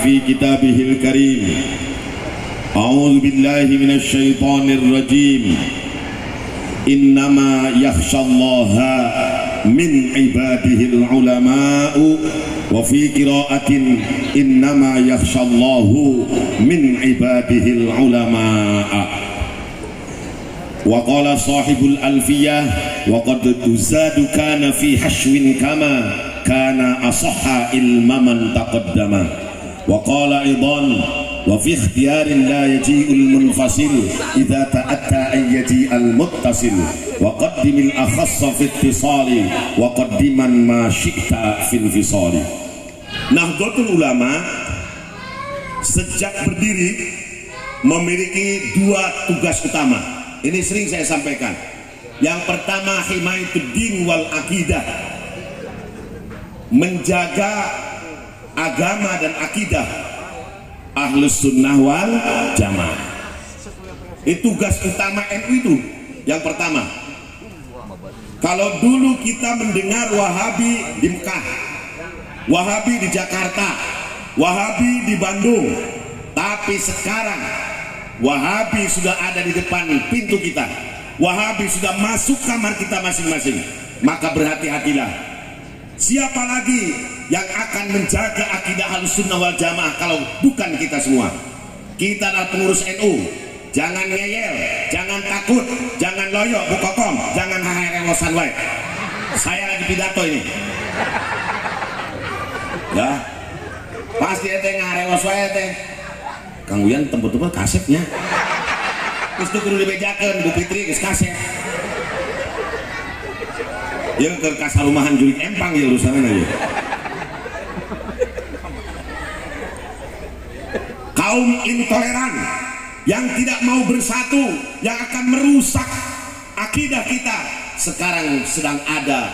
في كتابه الكريم أعوذ بالله من الشيطان الرجيم إنما يخشى الله من عباده العلماء وفي قراءة إنما يخشى الله من عباده العلماء. وقال صاحب الألفية وقد تزاد كان في حشو كما كان أصح علم من تقدم. وقال أيضا وفي اختيار لا يجيء المنفصل إذا تأتى أن يجيء المتصل وقدم الأخص في اتصال وقدما ما شئت في انفصال. Nahdlatul Ulama sejak berdiri memiliki dua tugas utama. Ini sering saya sampaikan. Yang pertama himayatuddin wal akidah, menjaga agama dan akidah Ahlus Sunnah wal Jamaah. Itu tugas utama NU itu. Yang pertama, kalau dulu kita mendengar Wahabi di Mekah, Wahabi di Jakarta, Wahabi di Bandung, tapi sekarang Wahabi sudah ada di depan pintu kita. Wahabi sudah masuk kamar kita masing-masing. Maka berhati-hatilah. Siapa lagi yang akan menjaga akidah Ahlussunnah wal Jamaah kalau bukan kita semua? Kita adalah pengurus NU. Jangan ngeyel, jangan takut, jangan loyo, bukokom, jangan haherewosan wae. Saya lagi pidato ini. Ya, pasti ente ngarewos wae teh. Kang Uyan tempat-tempat kasetnya. Terus tuh kudu dibejakeun Bu Fitri geus kaset. Yang ke kasarumahan jurik empang ya urusannya ya. Kaum intoleran yang tidak mau bersatu, yang akan merusak akidah kita, sekarang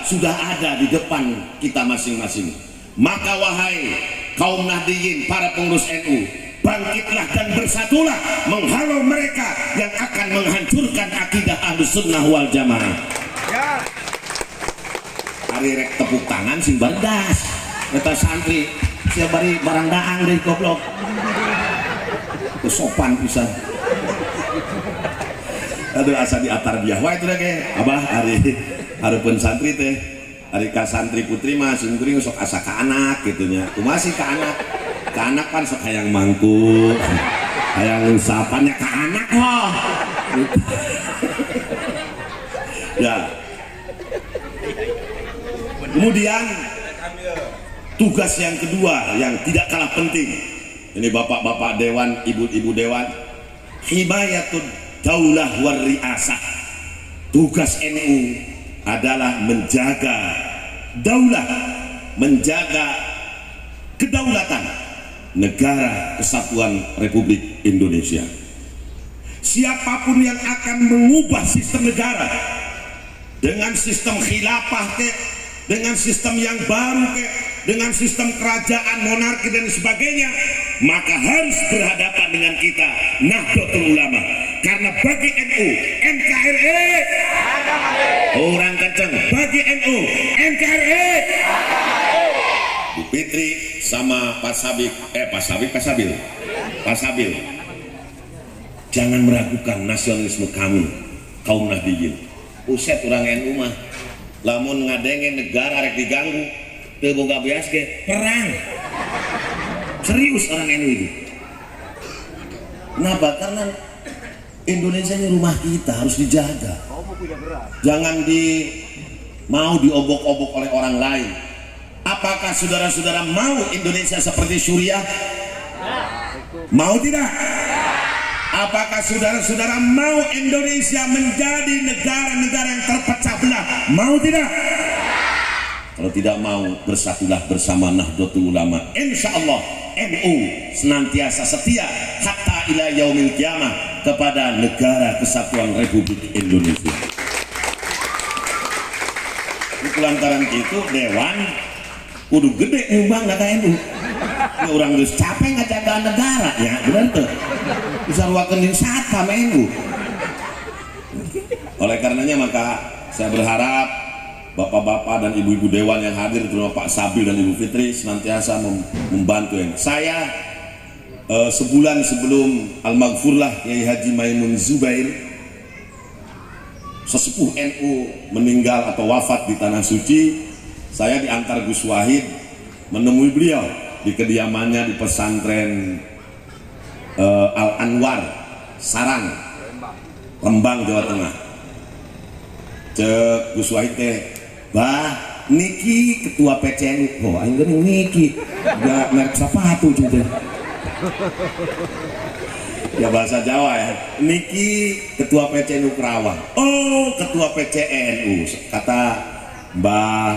sudah ada di depan kita masing-masing. Maka wahai kaum Nahdiyin, para pengurus NU, bangkitlah dan bersatulah menghalau mereka yang akan menghancurkan akidah Ahlussunnah wal Jamaah. Ya. Ari rek tepuk tangan sing bardas eta santri sia bari barang daang deui goblok teu sopan pisan. Aduh asa diatar dia wae itu ge abah ari hareupeun santri teh ari ka santri putri mah sing kuring sok asa ka anak gitu nya kumaha sih ka anak kan sok hayang mangkuk hayang usapannya ka anak loh ya. Kemudian tugas yang kedua yang tidak kalah penting, ini bapak-bapak dewan, ibu-ibu dewan, himayatud daulah war riasah. Tugas NU adalah menjaga daulah, menjaga kedaulatan negara kesatuan Republik Indonesia. Siapapun yang akan mengubah sistem negara dengan sistem khilafah dengan sistem yang baru dengan sistem kerajaan monarki dan sebagainya, maka harus berhadapan dengan kita Nahdlatul Ulama. Karena bagi NU NKRI orang kenceng, bagi NU NKRI. Bu Fitri sama Pak Sabil, jangan meragukan nasionalisme kamu kaum Nahdiyin. Uset orang NU mah lamun ngadenge negara rek diganggu teu boga beas ge perang. Serius orang NU itu. Kenapa? Karena Indonesia ini rumah kita, harus dijaga. Jangan mau diobok-obok oleh orang lain. Apakah saudara-saudara mau Indonesia seperti Suriah? Mau tidak? Apakah saudara-saudara mau Indonesia menjadi negara-negara yang terpecah belah? Mau tidak? Kalau tidak mau, bersatulah bersama Nahdlatul Ulama. Insya Allah NU senantiasa setia hatta ila yaumil qiyamah kepada negara kesatuan Republik Indonesia. Lantaran itu dewan kudu gede nyumbang kata NU. Ya orang geus capek ngajaga negara ya, bener tuh. Bisa ruakeun jeung satpam NU. Oleh karenanya maka saya berharap bapak-bapak dan ibu-ibu dewan yang hadir, terutama Pak Sabil dan Ibu Fitri, senantiasa membantu. Saya sebulan sebelum almarhumlah Kiai Haji Maimun Zubair, sesepuh NU, meninggal atau wafat di Tanah Suci, saya diantar Gus Wahid menemui beliau di kediamannya di pesantren Al Anwar, Sarang, Rembang, Jawa Tengah. Cek Gus Wahid teh, bah niki ketua PCNU. Oh, aing geuning niki. Enggak merek sepatu cinta. Ya bahasa Jawa ya. Niki ketua PCNU Kerawang. Oh, ketua PCNU. Kata Mbah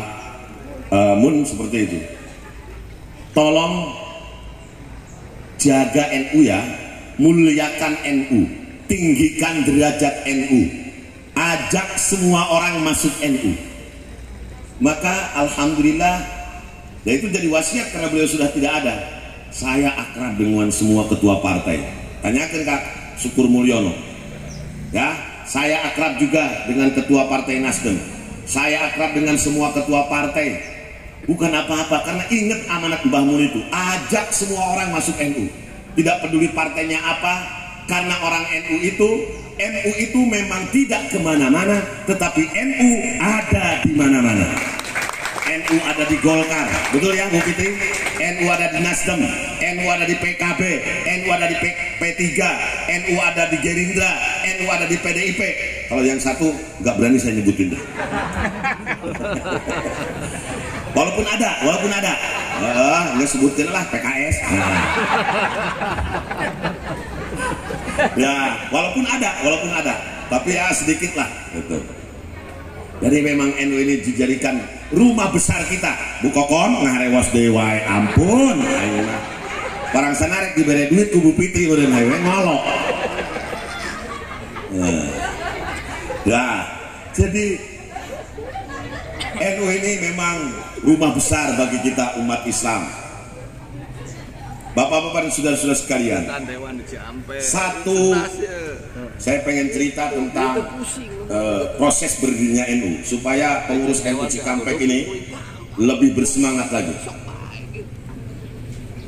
Mun seperti itu. Tolong jaga NU ya, muliakan NU, tinggikan derajat NU, ajak semua orang masuk NU. Maka alhamdulillah, ya itu jadi wasiat karena beliau sudah tidak ada. Saya akrab dengan semua ketua partai. Tanyakan Kak Syukur Mulyono. Ya, saya akrab juga dengan ketua partai Nasdem. Saya akrab dengan semua ketua partai. Bukan apa-apa, karena ingat amanat Mbah Mun itu, ajak semua orang masuk NU. Tidak peduli partainya apa, karena orang NU itu memang tidak kemana-mana, tetapi NU ada di mana-mana. NU ada di Golkar, betul ya Bu Fitri? NU ada di Nasdem, NU ada di PKB, NU ada di P3, NU ada di Gerindra, NU ada di PDIP. Kalau yang satu nggak berani saya nyebutin dah. Walaupun ada, nggak sebutkan lah PKS. Ya, walaupun ada, tapi ya sedikit lah, gitu. Jadi memang NU ini dijadikan rumah besar kita. Bu Kokon ngarewas dewa, ampun. Ayeuna barang sanarek diberi duit ku Bu Fitri udah hawe ngolok. Ya, jadi NU ini memang rumah besar bagi kita umat Islam. Bapak-bapak dan saudara-saudara sekalian, satu, saya pengen cerita tentang proses berdirinya NU supaya pengurus NU Cikampek ini lebih bersemangat lagi.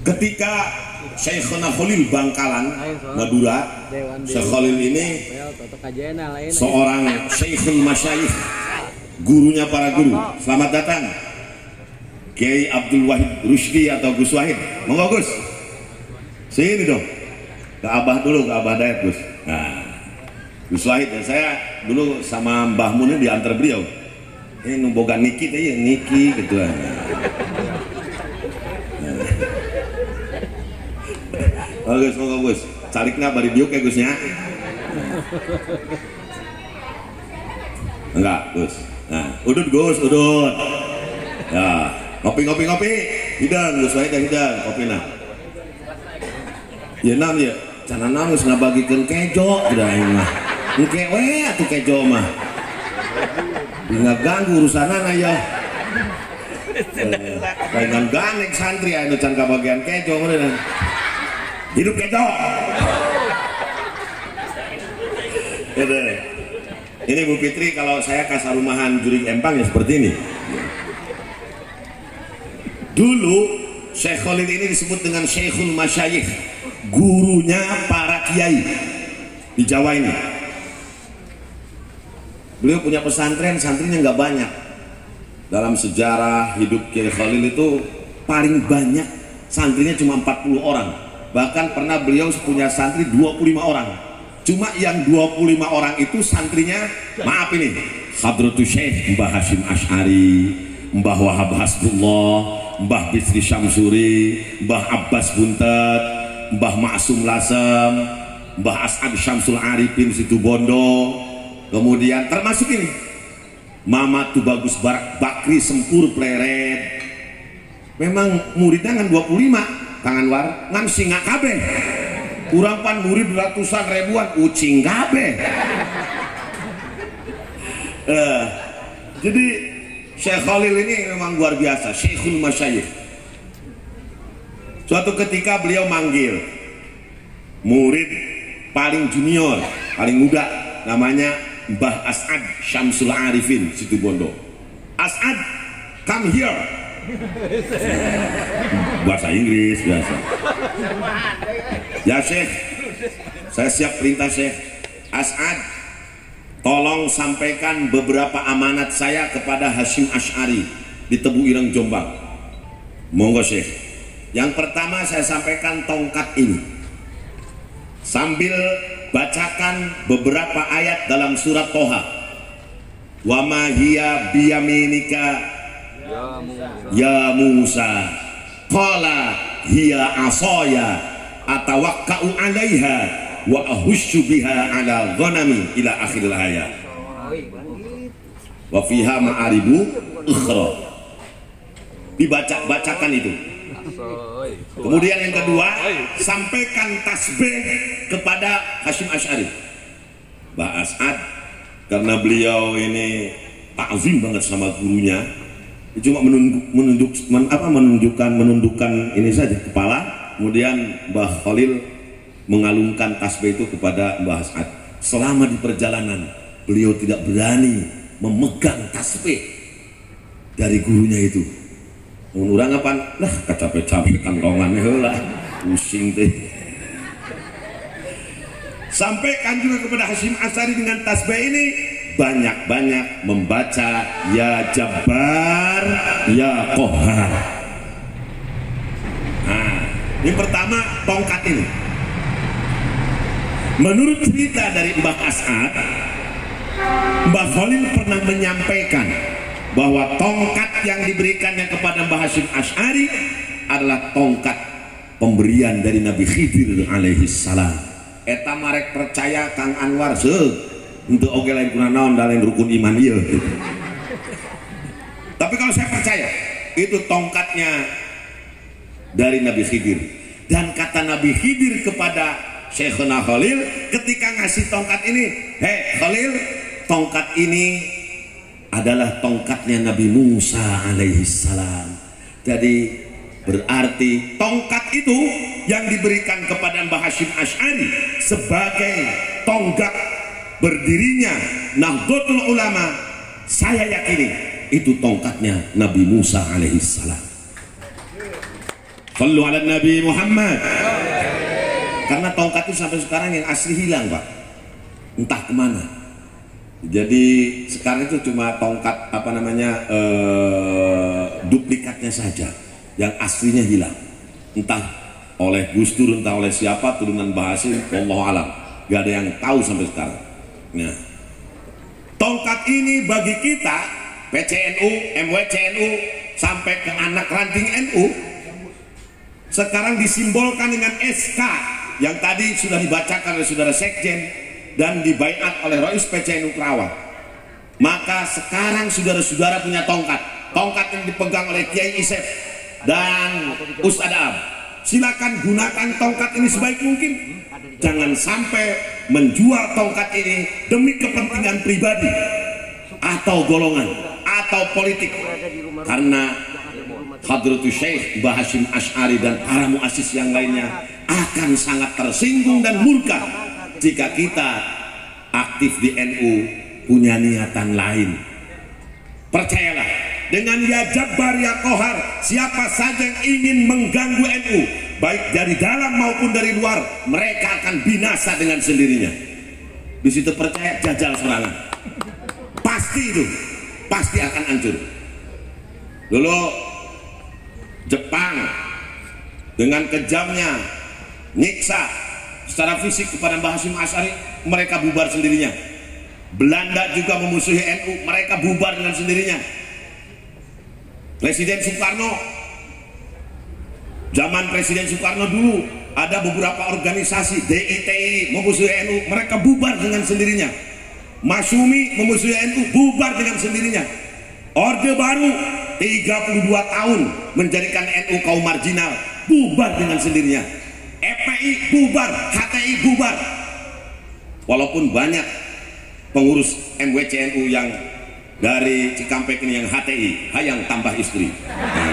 Ketika Syekhuna Khalil Bangkalan, Madura, Syekh Khalil ini seorang Syekhul Masyayikh, gurunya para guru. Selamat datang Kiai Abdul Wahid Rusdi atau Gus Wahid. Monggo Gus, sini dong ke Abah dulu, ke Abah Dayat Gus. Nah, Gus Wahid ya, saya dulu sama Mbah Mun diantar beliau. Ini numboga Niki teh ya, Niki gitu lah. Oh Gus, monggo Gus, calikna bari diuk ya Gusnya. Enggak Gus. Nah, udut Gus, udut. Ya, ngopi, hidang Gus Wahid, hidang kopi nah. Ya nam ya, cana nangis ngabagikeun kejo udah ini mah. Engke we atuh kejo mah. Nggak ganggu urusanana ya. Dengan gandeng santri anu can kabagian kejo meureun. Hidup kejo. Ini Bu Fitri, kalau saya kasar rumahan Juring Empang ya seperti ini. Dulu Syekh Khalil ini disebut dengan Syekhul Masyayikh, gurunya para kiai di Jawa ini. Beliau punya pesantren, santrinya nggak banyak. Dalam sejarah hidup Kiai Khalil itu paling banyak santrinya cuma 40 orang. Bahkan pernah beliau punya santri 25 orang. Cuma yang 25 orang itu santrinya, maaf ini, Hadratus Syekh Mbah Hashim Asy'ari, Mbah Wahab Hasbullah, Mbah Bisri Syamsuri, Mbah Abbas Buntet, Mbah Ma'sum Lasem, Mbah As'ad Syamsul Arifin Situbondo, kemudian termasuk ini Mama Tubagus Bakri Sempur Pleret. Memang muridnya kan 25, Kang Anwar ngan singa kabeh. Kurang pan murid ratusan ribuan, ucing kabeh. Jadi Syekh Khalil ini memang luar biasa, Syekhul Masyayikh. Suatu ketika beliau manggil murid paling junior, paling muda, namanya Mbah As'ad Syamsul Arifin Situbondo. As'ad, come here. bahasa Inggris biasa. Ya Syekh, saya siap perintah Syekh. As'ad, tolong sampaikan beberapa amanat saya kepada Hasyim Asy'ari di Tebu Ireng Jombang. Monggo Syekh. Yang pertama saya sampaikan tongkat ini sambil bacakan beberapa ayat dalam surat Toha. Wa ma hiya biyaminika ya Musa qala hiya asaya atawakka'u 'alaiha wa ahussu biha 'ala ghanami ila akhiril ayat. Wa fiha ma'aribu ukhra. Bacakan itu. Kemudian yang kedua, sampaikan tasbih kepada Hasyim Asy'ari. Mbah As'ad, karena beliau ini takzim banget sama gurunya, cuma menundukkan ini saja kepala. Kemudian Mbah Khalil mengalungkan tasbih itu kepada Mbah As'ad. Selama di perjalanan beliau tidak berani memegang tasbih dari gurunya itu. Orang apa? Lah kecapek-capek kantongannya lah, pusing teh. Sampaikan juga kepada Hasyim Asy'ari dengan tasbih ini, banyak-banyak membaca ya Jabbar ya Qahhar. Nah, yang pertama tongkat ini. Menurut cerita dari Mbah As'ad, Mbah Khalil pernah menyampaikan bahwa tongkat yang diberikannya kepada Mbah Hasyim Asy'ari adalah tongkat pemberian dari Nabi Khidir alaihi salam. Eta marek percaya Kang Anwar untuk oke lain kuna naon lain rukun iman ieu. Tapi kalau saya percaya itu tongkatnya dari Nabi Khidir, dan kata Nabi Khidir kepada Syekhuna Khalil ketika ngasih tongkat ini, "Hei Khalil, tongkat ini adalah tongkatnya Nabi Musa alaihi salam." Jadi berarti tongkat itu yang diberikan kepada Mbah Hasyim Asy'ari sebagai tonggak berdirinya Nahdlatul Ulama, saya yakini itu tongkatnya Nabi Musa alaihi salam. Shallu ala Nabi Muhammad. Karena tongkat itu sampai sekarang yang asli hilang Pak, entah kemana. Jadi sekarang itu cuma tongkat duplikatnya saja, yang aslinya hilang, entah oleh Gus Dur, entah oleh siapa, turunan Mbah Hasyim, wallahu alam, gak ada yang tahu sampai sekarang. Nah, tongkat ini bagi kita PCNU, MWCNU sampai ke anak ranting NU sekarang disimbolkan dengan SK yang tadi sudah dibacakan oleh saudara Sekjen dan dibaiat oleh Rais PCNU Kerawang. Maka sekarang saudara-saudara punya tongkat yang dipegang oleh Kiai Isep dan Ustadz Am. Silakan gunakan tongkat ini sebaik mungkin. Jangan sampai menjual tongkat ini demi kepentingan pribadi atau golongan atau politik. Karena Hadratus Syekh Mbah Hasyim Asy'ari dan para muassis yang lainnya akan sangat tersinggung dan murka jika kita aktif di NU punya niatan lain. Percayalah, dengan ya Jabbar ya Qahhar, siapa saja yang ingin mengganggu NU baik dari dalam maupun dari luar, mereka akan binasa dengan sendirinya. Di situ percaya, jajal serangan, pasti itu pasti akan hancur. Dulu Jepang dengan kejamnya nyiksa secara fisik kepada Mbah Hasyim Asy'ari, mereka bubar sendirinya. Belanda juga memusuhi NU, mereka bubar dengan sendirinya. Presiden Soekarno, zaman Presiden Soekarno dulu ada beberapa organisasi DITI memusuhi NU, mereka bubar dengan sendirinya. Masyumi memusuhi NU, bubar dengan sendirinya. Orde Baru 32 tahun menjadikan NU kaum marginal, bubar dengan sendirinya. FPI bubar, HTI bubar. Walaupun banyak pengurus MWCNU yang dari Cikampek ini yang HTI, hayang tambah istri. Nah,